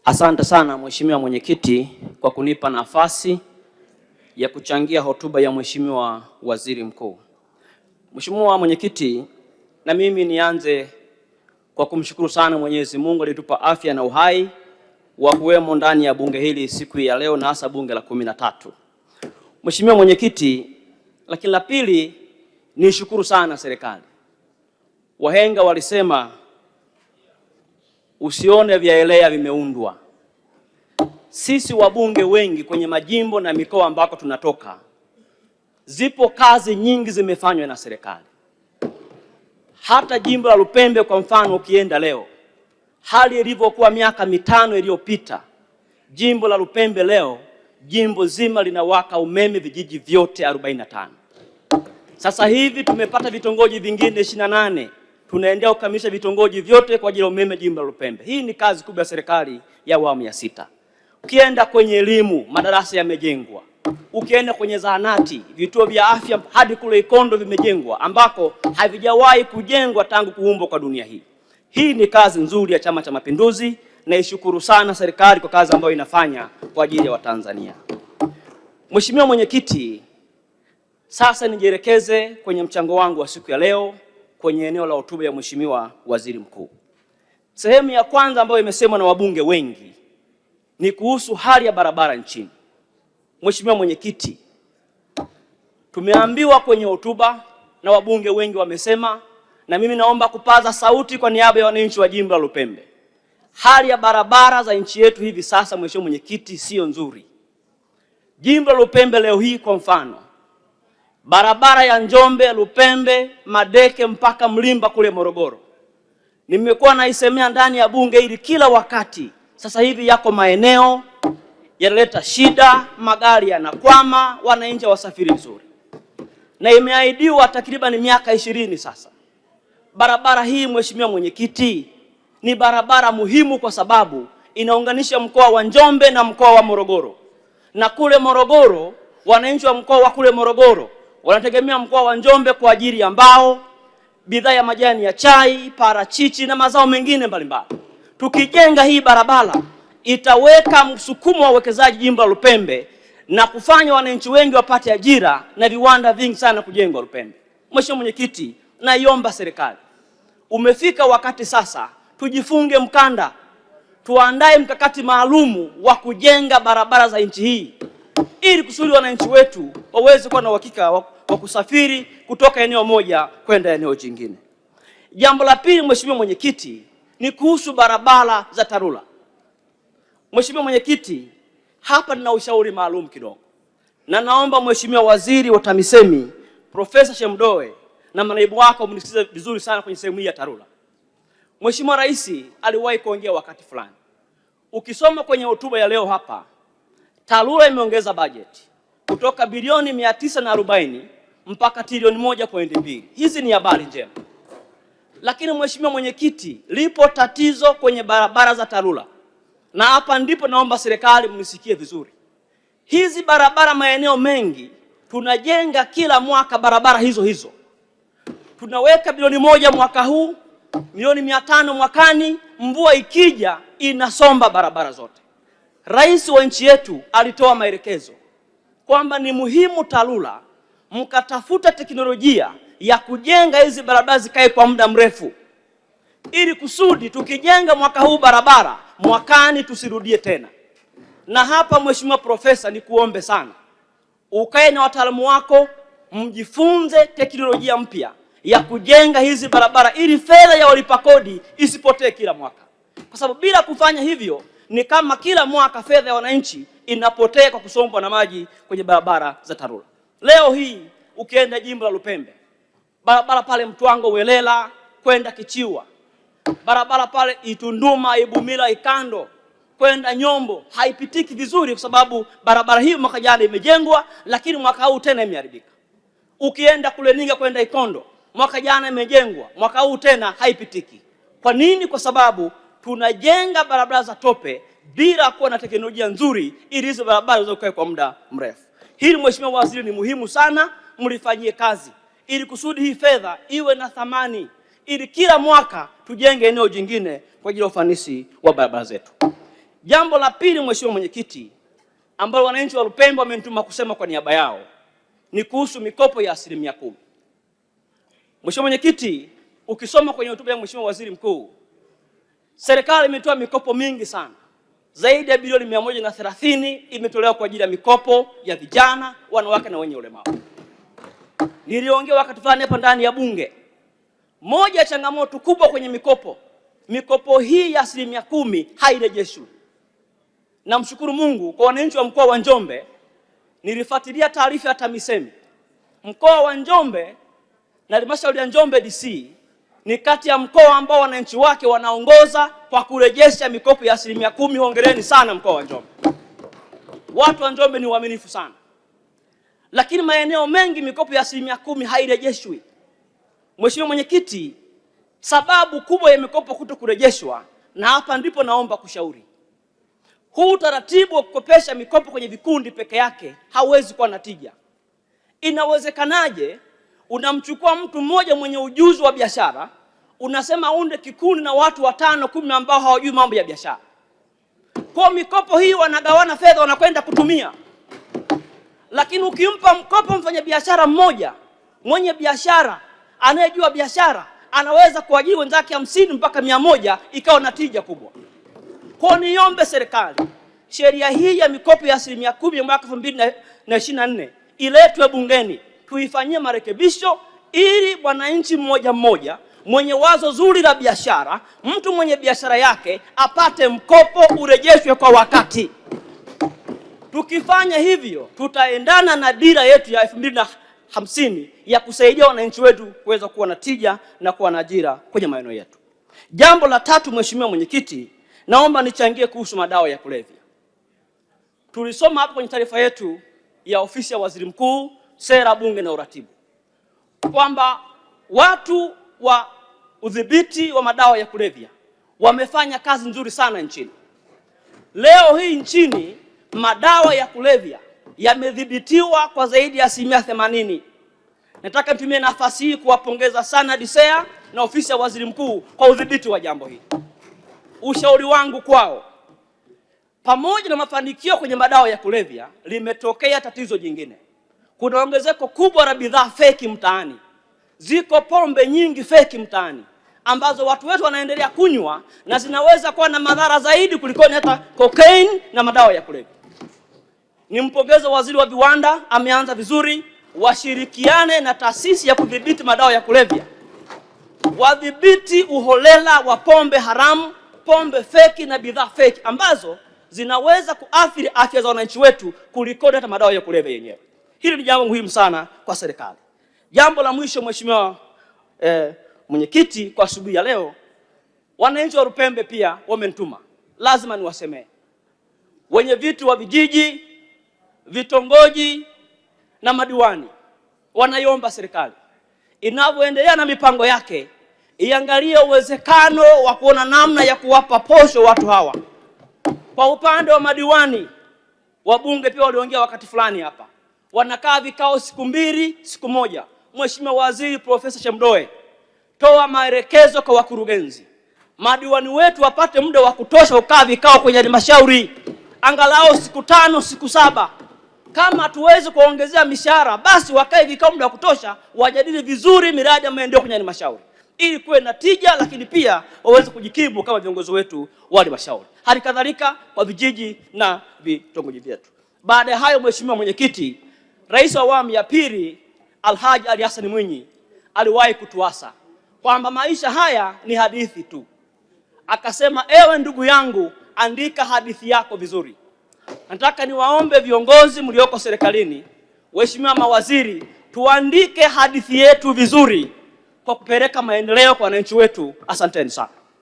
Asante sana Mheshimiwa Mwenyekiti kwa kunipa nafasi ya kuchangia hotuba ya Mheshimiwa Waziri Mkuu. Mheshimiwa Mwenyekiti, na mimi nianze kwa kumshukuru sana Mwenyezi Mungu alitupa afya na uhai wa kuwemo ndani ya bunge hili siku ya leo na hasa bunge la 13. Mheshimiwa Mwenyekiti, lakini la pili nishukuru sana serikali. Wahenga walisema usione vyaelea vimeundwa. Sisi wabunge wengi kwenye majimbo na mikoa ambako tunatoka, zipo kazi nyingi zimefanywa na serikali. Hata jimbo la Lupembe kwa mfano, ukienda leo hali ilivyokuwa miaka 5 iliyopita, jimbo la Lupembe leo jimbo zima linawaka umeme vijiji vyote 45. Sasa hivi tumepata vitongoji vingine 28. Tunaendelea kukamilisha vitongoji vyote kwa ajili ya umeme jimbo la Lupembe. Hii ni kazi kubwa ya serikali ya awamu ya 6. Ukienda kwenye elimu, madarasa yamejengwa. Ukienda kwenye zahanati, vituo vya afya hadi kule Ikondo vimejengwa ambako havijawahi kujengwa tangu kuumbwa kwa dunia hii. Hii ni kazi nzuri ya Chama cha Mapinduzi na ishukuru sana serikali kwa kazi ambayo inafanya kwa ajili ya Watanzania. Mheshimiwa Mwenyekiti, sasa nijielekeze kwenye mchango wangu wa siku ya leo kwenye eneo la hotuba ya Mheshimiwa Waziri Mkuu. Sehemu ya kwanza ambayo imesemwa na wabunge wengi ni kuhusu hali ya barabara nchini. Mheshimiwa Mwenyekiti, tumeambiwa kwenye hotuba na wabunge wengi wamesema, na mimi naomba kupaza sauti kwa niaba ya wananchi wa jimbo la Lupembe. Hali ya barabara za nchi yetu hivi sasa, Mheshimiwa Mwenyekiti, sio nzuri. Jimbo la Lupembe leo hii kwa mfano, barabara ya Njombe, Lupembe, Madeke mpaka Mlimba kule Morogoro, nimekuwa naisemea ndani ya bunge hili kila wakati. Sasa hivi yako maeneo yanaleta shida, magari yanakwama, wananchi wasafiri vizuri, na imeahidiwa takriban miaka 20 sasa. Barabara hii Mheshimiwa Mwenyekiti ni barabara muhimu kwa sababu inaunganisha mkoa wa Njombe na mkoa wa Morogoro, na kule Morogoro wananchi wa mkoa wa kule Morogoro wanategemea mkoa wa Njombe kwa ajili ya mbao, bidhaa ya majani ya chai, parachichi na mazao mengine mbalimbali. Tukijenga hii barabara itaweka msukumo wa uwekezaji jimbo la Lupembe na kufanya wananchi wengi wapate ajira na viwanda vingi sana kujengwa Lupembe. Mheshimiwa Mwenyekiti, naiomba serikali, umefika wakati sasa tujifunge mkanda, tuandae mkakati maalumu wa kujenga barabara za nchi hii ili kusudi wananchi wetu waweze kuwa na uhakika wa kusafiri kutoka eneo moja kwenda eneo jingine. Jambo la pili Mheshimiwa Mwenyekiti ni kuhusu barabara za TARURA. Mheshimiwa Mwenyekiti, hapa nina ushauri maalum kidogo, na naomba Mheshimiwa Waziri wa TAMISEMI Profesa Shemdoe na manaibu wako mnisikize vizuri sana kwenye sehemu hii ya TARURA. Mheshimiwa Rais aliwahi kuongea wakati fulani. Ukisoma kwenye hotuba ya leo hapa, TARURA imeongeza bajeti kutoka bilioni 940 mpaka trilioni 1.2. Hizi ni habari njema. Lakini Mheshimiwa Mwenyekiti, lipo tatizo kwenye barabara za TARURA. Na hapa ndipo naomba serikali mnisikie vizuri. Hizi barabara maeneo mengi tunajenga kila mwaka barabara hizo hizo. Tunaweka bilioni 1 mwaka huu, milioni 500 mwakani, mvua ikija inasomba barabara zote. Rais wa nchi yetu alitoa maelekezo kwamba ni muhimu TARURA mkatafuta teknolojia ya kujenga hizi barabara zikae kwa muda mrefu, ili kusudi tukijenga mwaka huu barabara, mwakani tusirudie tena. Na hapa Mheshimiwa Profesa, ni kuombe sana ukae na wataalamu wako mjifunze teknolojia mpya ya kujenga hizi barabara ili fedha ya walipa kodi isipotee kila mwaka, kwa sababu bila kufanya hivyo ni kama kila mwaka fedha ya wananchi inapotea kwa kusombwa na maji kwenye barabara za TARURA. Leo hii ukienda jimbo la Lupembe, barabara pale Mtwango Welela kwenda Kichiwa, barabara pale Itunduma, Ibumila, Ikando kwenda Nyombo haipitiki vizuri kwa sababu barabara hii mwaka jana imejengwa, lakini mwaka huu tena imeharibika. Ukienda kule Ninga kwenda Ikondo, mwaka jana imejengwa, mwaka huu tena haipitiki. Kwa nini? Kwa sababu tunajenga barabara za tope bila kuwa na teknolojia nzuri ili hizo barabara ziweze kukaa kwa muda mrefu. Hili Mheshimiwa Waziri ni muhimu sana mlifanyie kazi ili kusudi hii fedha iwe na thamani, ili kila mwaka tujenge eneo jingine kwa ajili ya ufanisi wa barabara zetu. Jambo la pili, Mheshimiwa Mwenyekiti, ambalo wananchi wa Lupembe wamenituma kusema kwa niaba yao ni kuhusu mikopo ya 10%. Mheshimiwa Mwenyekiti, ukisoma kwenye hotuba ya Mheshimiwa Waziri Mkuu, serikali imetoa mikopo mingi sana. Zaidi ya bilioni 130 imetolewa kwa ajili ya mikopo ya vijana, wanawake na wenye ulemavu. Niliongea wakati fulani hapa ndani ya Bunge, moja ya changamoto kubwa kwenye mikopo hii ya 10% hairejeshwi. Namshukuru Mungu kwa wananchi wa mkoa wa Njombe, nilifuatilia taarifa ya TAMISEMI. Mkoa wa Njombe na halmashauri ya Njombe DC ni kati ya mkoa ambao wananchi wake wanaongoza kwa kurejesha mikopo ya 10%. Hongereni sana mkoa wa Njombe. Watu wa Njombe ni waaminifu sana. Lakini maeneo mengi mikopo ya 10% hairejeshwi. Mheshimiwa Mwenyekiti, sababu kubwa ya mikopo kutokurejeshwa, na hapa ndipo naomba kushauri, huu utaratibu wa kukopesha mikopo kwenye vikundi peke yake hauwezi kuwa na tija. Inawezekanaje unamchukua mtu mmoja mwenye ujuzi wa biashara, unasema unde kikundi na watu 5, 10 ambao hawajui mambo ya biashara? Kwa mikopo hii wanagawana fedha, wanakwenda kutumia. Lakini ukimpa mkopo mfanyabiashara mmoja mwenye biashara, anayejua biashara, anaweza kuajiri wenzake 50 mpaka 100, ikawa na tija kubwa. Kwa niombe serikali, sheria hii ya mikopo ya 10% mwaka 2024 iletwe bungeni, tuifanyie marekebisho ili mwananchi mmoja mmoja mwenye wazo zuri la biashara, mtu mwenye biashara yake apate mkopo urejeshwe kwa wakati. Tukifanya hivyo, tutaendana na dira yetu ya 2050 ya kusaidia wananchi wetu kuweza kuwa na tija na kuwa na ajira kwenye maeneo yetu. Jambo la tatu, Mheshimiwa Mwenyekiti, naomba nichangie kuhusu madawa ya kulevya. Tulisoma hapo kwenye taarifa yetu ya ofisi ya Waziri Mkuu, sera, bunge na uratibu, kwamba watu wa udhibiti wa madawa ya kulevya wamefanya kazi nzuri sana nchini. Leo hii nchini madawa ya kulevya yamedhibitiwa kwa zaidi ya 80%. Nataka nitumie nafasi hii kuwapongeza sana DCEA na ofisi ya Waziri Mkuu kwa udhibiti wa jambo hili. Ushauri wangu kwao, pamoja na mafanikio kwenye madawa ya kulevya, limetokea tatizo jingine. Kuna ongezeko kubwa la bidhaa feki mtaani. Ziko pombe nyingi feki mtaani ambazo watu wetu wanaendelea kunywa na zinaweza kuwa na madhara zaidi kuliko hata cocaine na madawa ya kulevya. Nimpongeze Waziri wa Viwanda, ameanza vizuri. Washirikiane na taasisi ya kudhibiti madawa ya kulevya, wadhibiti uholela wa pombe haramu, pombe feki na bidhaa feki ambazo zinaweza kuathiri afya za wananchi wetu kuliko hata madawa ya kulevya yenyewe. Hili ni jambo muhimu sana kwa serikali. Jambo la mwisho, Mheshimiwa Mwenyekiti, kwa asubuhi ya leo, wananchi wa Lupembe pia wamenituma, lazima niwasemee. Wenye viti wa vijiji, vitongoji na madiwani wanaiomba serikali inavyoendelea na mipango yake iangalie uwezekano wa kuona namna ya kuwapa posho watu hawa. Kwa upande wa madiwani, wabunge pia waliongea wakati fulani hapa, wanakaa vikao siku 2, siku 1. Mheshimiwa Waziri Profesa Shemdoe, toa maelekezo kwa wakurugenzi, madiwani wetu wapate muda wa kutosha ukaa vikao kwenye halmashauri, angalau siku 5, siku 7. Kama hatuwezi kuongezea mishahara, basi wakae vikao muda wa kutosha, wajadili vizuri miradi ya maendeleo kwenye halmashauri ili kuwe na tija, lakini pia waweze kujikimu kama viongozi wetu wa halmashauri. Hali kadhalika kwa vijiji na vitongoji vyetu. Baada ya hayo, Mheshimiwa Mwenyekiti, Rais wa awamu ya pili Alhaji Ali Hassan Mwinyi aliwahi kutuasa kwamba maisha haya ni hadithi tu. Akasema, ewe ndugu yangu, andika hadithi yako vizuri. Nataka niwaombe viongozi mlioko serikalini, waheshimiwa mawaziri, tuandike hadithi yetu vizuri kwa kupeleka maendeleo kwa wananchi wetu. Asanteni sana.